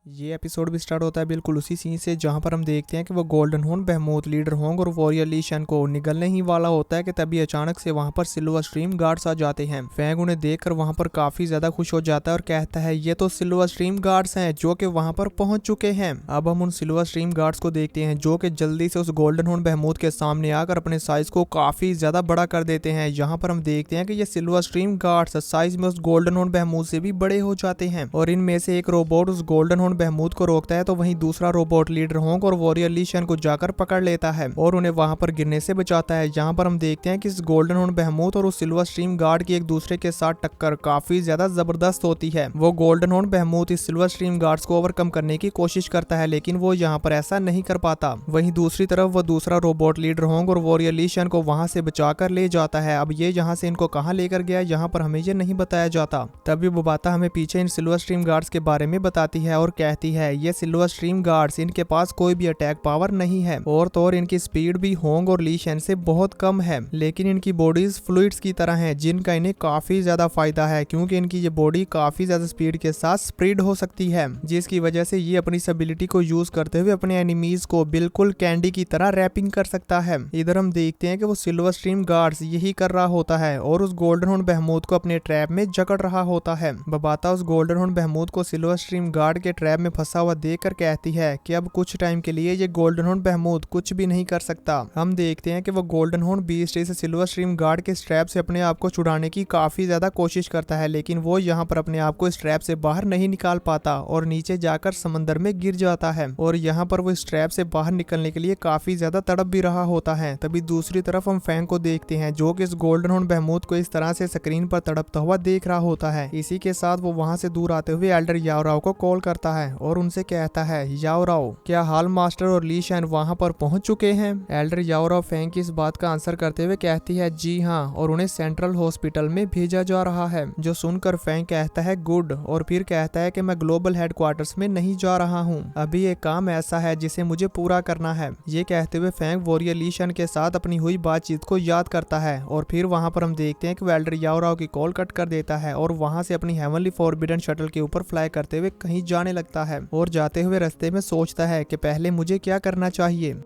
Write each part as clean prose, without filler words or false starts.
ये एपिसोड भी स्टार्ट होता है बिल्कुल उसी सीन से जहां पर हम देखते हैं कि वो गोल्डन हॉर्न बेहमोथ लीडर होंग और वॉरियर ली शन को निगलने ही वाला होता है कि तभी अचानक से वहां पर सिल्वर स्ट्रीम गार्ड्स आ जाते हैं। फैंग उन्हें देखकर वहां पर काफी ज्यादा खुश हो जाता है और कहता है ये तो सिल्वर स्ट्रीम गार्ड्स हैं जो कि वहां पर पहुंच चुके हैं। अब हम उन सिल्वर स्ट्रीम गार्ड्स को देखते हैं जो कि जल्दी से उस गोल्डन हॉर्न बेहमोथ के सामने आकर अपने साइज को काफी ज्यादा बड़ा कर देते हैं। यहाँ पर हम देखते हैं कि ये सिल्वर स्ट्रीम गार्ड्स साइज में उस गोल्डन हॉर्न बेहमोथ से भी बड़े हो जाते हैं और इनमें से एक रोबोट उस गोल्डन हॉर्न बेहमोथ को रोकता है तो वहीं दूसरा रोबोट लीडर होंग और वॉरियर ली शन को जाकर पकड़ लेता है और उन्हें वहां पर गिरने से बचाता है। यहाँ पर हम देखते हैं कि इस गोल्डन हॉर्न बेहमोथ और उस सिल्वर स्ट्रीम गार्ड की एक दूसरे के साथ टक्कर काफी ज्यादा जबरदस्त होती है। वो गोल्डन हॉर्न बेहमोथ इस सिल्वर स्ट्रीम गार्ड्स को ओवरकम करने की कोशिश करता है लेकिन वो यहाँ पर ऐसा नहीं कर पाता। वहीं दूसरी तरफ वो दूसरा रोबोट लीडर होंग और वॉरियर ली शन को वहां से बचाकर ले जाता है। अब ये यहाँ से इनको कहाँ लेकर गया यहाँ पर हमें ये नहीं बताया जाता। तभी बुबाता हमें पीछे इन सिल्वर स्ट्रीम गार्ड्स के बारे में बताती है और कहती है ये सिल्वर स्ट्रीम गार्ड्स इनके पास कोई भी अटैक पावर नहीं है और तो और इनकी स्पीड भी होंग और ली शन से बहुत कम है, लेकिन इनकी बॉडीज फ्लूइड्स की तरह हैं जिनका इन्हें काफी ज्यादा फायदा है क्योंकि इनकी ये बॉडी काफी ज्यादा स्पीड के साथ स्प्रेड हो सकती है जिसकी वजह से ये अपनी इस एबिलिटी को यूज करते हुए अपने एनिमीज को बिल्कुल कैंडी की तरह रैपिंग कर सकता है। इधर हम देखते हैं कि वो सिल्वर स्ट्रीम गार्ड्स यही कर रहा होता है और उस गोल्डन हॉर्न बेहमोथ को अपने ट्रैप में जकड़ रहा होता है। बबाता उस गोल्डन हॉर्न बेहमोथ को सिल्वर स्ट्रीम गार्ड के ट्रैप में फंसा हुआ देखकर कहती है कि अब कुछ टाइम के लिए ये गोल्डन हॉर्न बेहमोथ कुछ भी नहीं कर सकता। हम देखते हैं कि वो गोल्डन हॉर्न बीस्ट इस सिल्वर स्ट्रीम गार्ड के स्ट्रैप से अपने आप को छुड़ाने की काफी ज्यादा कोशिश करता है लेकिन वो यहाँ पर अपने आप को स्ट्रैप से बाहर नहीं निकाल पाता और नीचे जाकर समंदर में गिर जाता है और यहाँ पर वो स्ट्रैप से बाहर निकलने के लिए काफी ज्यादा तड़प भी रहा होता है। तभी दूसरी तरफ हम फैंग को देखते हैं जो कि इस गोल्डन हॉर्न बेहमोथ को इस तरह से स्क्रीन पर तड़पता हुआ देख रहा होता है। इसी के साथ वो वहां से दूर आते हुए एल्डर याओराओ को कॉल करता है और उनसे कहता है याओराओ क्या हाल मास्टर और ली शन वहां पर पहुंच चुके हैं। एल्डर याओराओ फैंग की इस बात का आंसर करते हुए कहती है जी हाँ और उन्हें सेंट्रल हॉस्पिटल में भेजा जा रहा है। जो सुनकर फैंग कहता है गुड और फिर कहता है कि मैं ग्लोबल हेडक्वार्टर्स में नहीं जा रहा हूँ, अभी एक काम ऐसा है जिसे मुझे पूरा करना है। ये कहते हुए फैंग वॉरियर ली शन के साथ अपनी हुई बातचीत को याद करता है और फिर वहां पर हम देखते हैं कि एल्डर याओराओ की कॉल कट कर देता है और वहां से अपनी हेवनली फॉरबिडन शटल के ऊपर फ्लाई करते हुए कहीं जाने लगता है और जाते हुए रास्ते में सोचता है कि पहले मुझे क्या करना चाहिए।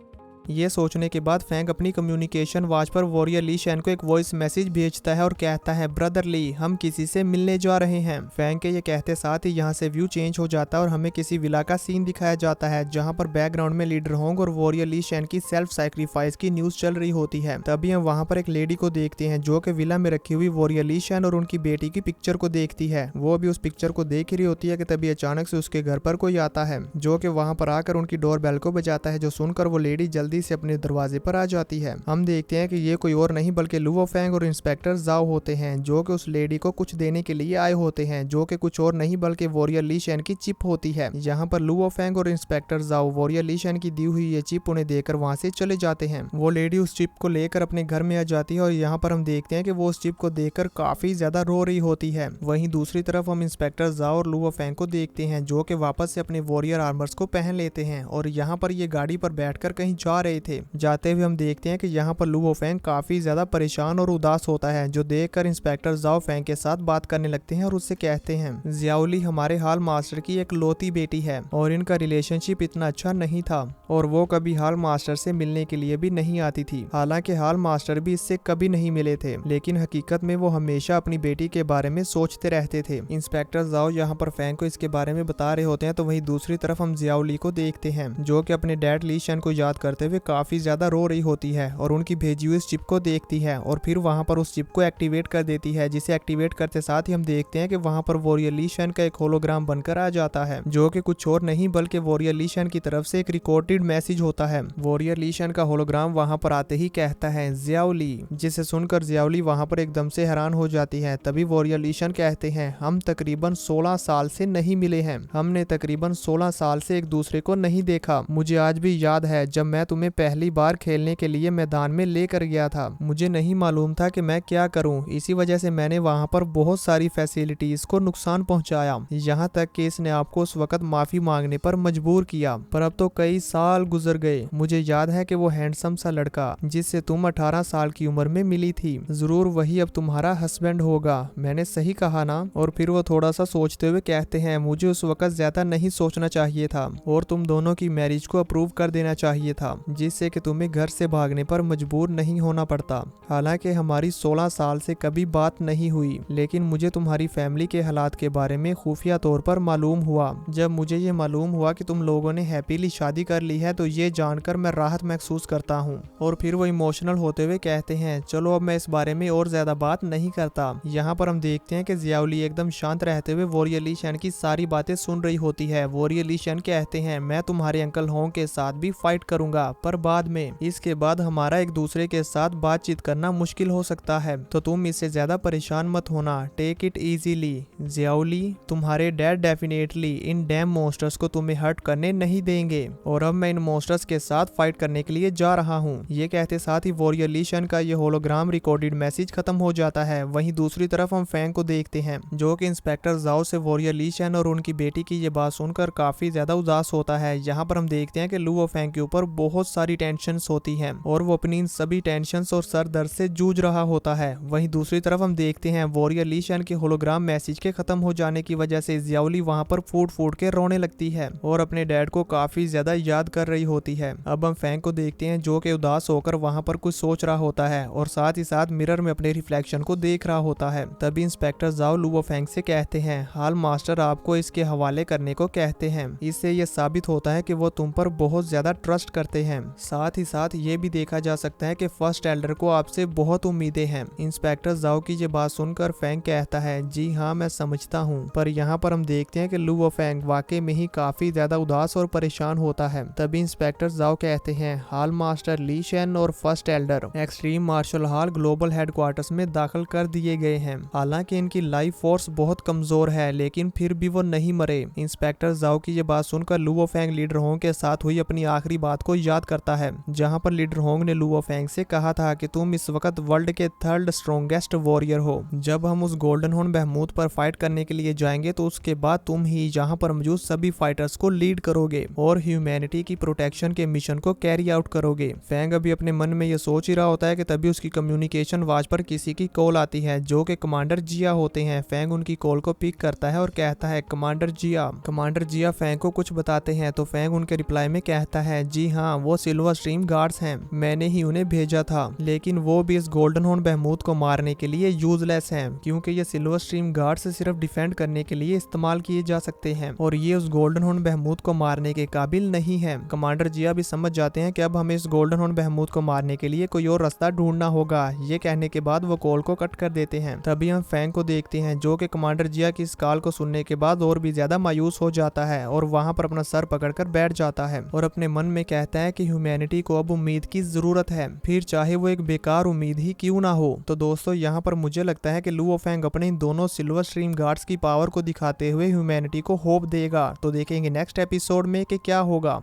ये सोचने के बाद फैंग अपनी कम्युनिकेशन वॉच पर वॉरियर ली शन को एक वॉइस मैसेज भेजता है और कहता है ब्रदर ली हम किसी से मिलने जा रहे हैं। फैंग के ये कहते साथ ही यहाँ से व्यू चेंज हो जाता है और हमें किसी विला का सीन दिखाया जाता है जहाँ पर बैकग्राउंड में लीडर होंग और वॉरियर ली शन की सेल्फ सैक्रिफाइस की न्यूज चल रही होती है। तभी हम वहाँ पर एक लेडी को देखते हैं जो कि विला में रखी हुई वॉरियर ली शन और उनकी बेटी की पिक्चर को देखती है। वो भी उस पिक्चर को देख रही होती है कि तभी अचानक से उसके घर पर कोई आता है जो कि वहाँ पर आकर उनकी डोर बेल को बजाता है। जो सुनकर वो लेडी जल्दी से अपने दरवाजे पर आ जाती है। हम देखते हैं कि ये कोई और नहीं बल्कि लुओ फैंग और इंस्पेक्टर जाओ होते हैं जो कि उस लेडी को कुछ देने के लिए आए होते हैं जो कि कुछ और नहीं बल्कि वॉरियर ली शन की चिप होती है। यहाँ पर लुओ फैंग और इंस्पेक्टर जाओ वॉरियर ली शन की दी हुई ये चिप उन्हें देकर वहाँ से चले जाते हैं। वो लेडी उस चिप को लेकर अपने घर में आ जाती है और यहाँ पर हम देखते हैं कि वो उस चिप को देखकर काफी ज्यादा रो रही होती है। वहीं दूसरी तरफ हम इंस्पेक्टर जाओ और लुओ फैंग को देखते हैं जो कि वापस से अपने वॉरियर आर्मर्स को पहन लेते हैं और यहाँ पर ये गाड़ी पर बैठकर कहीं जा रहे थे। जाते हुए हम देखते हैं कि यहाँ पर लुओ फैंग काफी ज्यादा परेशान और उदास होता है जो देखकर इंस्पेक्टर जाओ फैंग के साथ बात करने लगते हैं और उससे कहते हैं जियाओली हमारे हाल मास्टर की एक लौती बेटी है और इनका रिलेशनशिप इतना अच्छा नहीं था और वो कभी हाल मास्टर से मिलने के लिए भी नहीं आती थी। हालांकि हाल मास्टर भी इससे कभी नहीं मिले थे लेकिन हकीकत में वो हमेशा अपनी बेटी के बारे में सोचते रहते थे। इंस्पेक्टर जाओ यहाँ पर फैंग को इसके बारे में बता रहे होते हैं तो वहीं दूसरी तरफ हम जियाओली को देखते हैं जो कि अपने डैड ली शन को याद करते हुए काफी ज्यादा रो रही होती है और उनकी भेजी हुई चिप को देखती है और फिर वहां पर उस चिप को एक्टिवेट कर देती है जिसे एक्टिवेट करते साथ ही हम देखते हैं कि वहां पर वॉरियर ली शन का एक होलोग्राम बनकर आ जाता है जो कि कुछ और नहीं बल्कि वॉरियर ली शन की तरफ से एक रिकॉर्डेड मैसेज होता है। वॉरियर ली शन का होलोग्राम वहां पर आते ही कहता है जियाओली, जिसे सुनकर जियाओली वहां पर एकदम से हैरान हो जाती है। तभी वॉरियर ली शन कहते हैं हम तकरीबन 16 साल से नहीं मिले हैं, हमने तकरीबन 16 साल से एक दूसरे को नहीं देखा। मुझे आज भी याद है जब मैं तुम्हें तुम्हें पहली बार खेलने के लिए मैदान में लेकर गया था। मुझे नहीं मालूम था कि मैं क्या करूं, इसी वजह से मैंने वहां पर बहुत सारी फैसिलिटीज को नुकसान पहुंचाया, यहाँ तक कि इसने आपको उस वक्त माफी मांगने पर मजबूर किया। पर अब तो कई साल गुजर गए। मुझे याद है कि वो हैंडसम सा लड़का जिससे तुम 18 साल की उम्र में मिली थी, जरूर वही अब तुम्हारा हस्बैंड होगा। मैंने सही कहा ना? और फिर वो थोड़ा सा सोचते हुए कहते हैं, मुझे उस वक्त ज्यादा नहीं सोचना चाहिए था और तुम दोनों की मैरिज को अप्रूव कर देना चाहिए था, जिससे कि तुम्हें घर से भागने पर मजबूर नहीं होना पड़ता। हालांकि हमारी 16 साल से कभी बात नहीं हुई, लेकिन मुझे तुम्हारी फैमिली के हालात के बारे में खुफिया तौर पर मालूम हुआ। जब मुझे ये मालूम हुआ कि तुम लोगों ने हैप्पीली शादी कर ली है तो ये जानकर मैं राहत महसूस करता हूँ। और फिर वो इमोशनल होते हुए कहते हैं, चलो अब मैं इस बारे में और ज्यादा बात नहीं करता। यहाँ पर हम देखते हैं कि जियाउली एकदम शांत रहते हुए वॉरियर ली शैन की सारी बातें सुन रही होती है। वॉरियर ली शैन कहते हैं, मैं तुम्हारे अंकल होंग के साथ भी फाइट करूंगा, पर बाद में। इसके बाद हमारा एक दूसरे के साथ बातचीत करना मुश्किल हो सकता है, तो तुम इससे ज्यादा परेशान मत होना। टेक इट इजीली जियाउली, तुम्हारे dad definitely in dam monsters को तुम्हें हर्ट करने नहीं देंगे और अब मैं इन मॉन्स्टर्स के साथ फाइट करने के लिए जा रहा हूँ। ये कहते साथ ही वॉरियर ली शैन का ये होलोग्राम रिकॉर्डेड मैसेज खत्म हो जाता है। वहीं दूसरी तरफ हम फैंग को देखते हैं, जो कि इंस्पेक्टर जाओ से वॉरियर ली शैन और उनकी बेटी की ये बात सुनकर काफी ज्यादा उदास होता है। यहाँ पर हम देखते हैं कि लू और फैंग के ऊपर बहुत सारी टेंशंस होती हैं और वो अपनी इन सभी टेंशंस और सर दर्द से जूझ रहा होता है। वहीं दूसरी तरफ हम देखते हैं वॉरियर ली शैन के होलोग्राम मैसेज के खत्म हो जाने की वजह से जियाउली वहाँ पर फूट फूट के रोने लगती है और अपने डैड को काफी ज्यादा याद कर रही होती है। अब हम फैंग को देखते हैं, जो कि उदास होकर वहाँ पर कुछ सोच रहा होता है और साथ ही साथ मिरर में अपने रिफ्लेक्शन को देख रहा होता है। तभी इंस्पेक्टर जाओ लू और फैंग से कहते हैं, हाल मास्टर आपको इसके हवाले करने को कहते हैं। इससे ये साबित होता है कि वो तुम पर बहुत ज्यादा ट्रस्ट करते हैं। साथ ही साथ ये भी देखा जा सकता है कि फर्स्ट एल्डर को आपसे बहुत उम्मीदें हैं। इंस्पेक्टर जाओ की ये बात सुनकर फैंग कहता है, जी हाँ मैं समझता हूँ। पर यहाँ पर हम देखते हैं कि लू और फैंग वाकई में ही काफी ज्यादा उदास और परेशान होता है। तभी इंस्पेक्टर जाओ कहते हैं, हाल मास्टर ली शैन और first elder extreme martial hall global headquarters में दाखिल कर दिए गए हैं। हालांकि इनकी लाइफ फोर्स बहुत कमजोर है, लेकिन फिर भी वो नहीं मरे। इंस्पेक्टर जाओ की ये बात सुनकर लू और फैंग लीडर होंग के साथ हुई अपनी आखिरी बात को याद करता है, जहां पर लीडर होंग ने लू और फैंग से कहा था कि तुम इस वक्त वर्ल्ड के 3rd स्ट्रॉन्गेस्ट वॉरियर हो। जब हम उस गोल्डन हॉर्न बहमूत पर फाइट करने के लिए जाएंगे तो उसके बाद तुम ही यहाँ पर मौजूद सभी फाइटर्स को लीड करोगे और ह्यूमैनिटी की प्रोटेक्शन के मिशन को कैरी आउट करोगे। फैंग अभी अपने मन में ये सोच ही रहा होता है कि तभी उसकी कम्युनिकेशन आवाज पर किसी की कॉल आती है, जो कि कमांडर जिया होते हैं। फैंग उनकी कॉल को पिक करता है और कहता है, कमांडर जिया। कमांडर जिया फैंग को कुछ बताते हैं तो फैंग उनके रिप्लाई में कहता है, जी हाँ वो सिल्वर स्ट्रीम गार्ड्स हैं, मैंने ही उन्हें भेजा था, लेकिन वो भी इस गोल्डन हॉर्न बहमूत को मारने के लिए यूजलेस हैं, क्योंकि ये सिल्वर स्ट्रीम गार्ड्स सिर्फ डिफेंड करने के लिए इस्तेमाल किए जा सकते हैं और ये उस गोल्डन हॉर्न बहमूत को मारने के काबिल नहीं है। कमांडर जिया भी समझ जाते हैं कि अब हमें इस गोल्डन हॉर्न बहमूत को मारने के लिए कोई और रास्ता ढूंढना होगा। ये कहने के बाद वो कॉल को कट कर देते हैं। तभी हम फैंग को देखते हैं, जो कि कमांडर जिया की इस कॉल को सुनने के बाद और भी ज्यादा मायूस हो जाता है और वहां पर अपना सर पकड़कर बैठ जाता है और अपने मन में कहता है कि ह्यूमैनिटी को अब उम्मीद की जरूरत है, फिर चाहे वो एक बेकार उम्मीद ही क्यों ना हो। तो दोस्तों यहाँ पर मुझे लगता है कि लू और फैंग अपने इन दोनों सिल्वर स्ट्रीम गार्ड्स की पावर को दिखाते हुए ह्यूमैनिटी को होप देगा। तो देखेंगे नेक्स्ट एपिसोड में कि क्या होगा।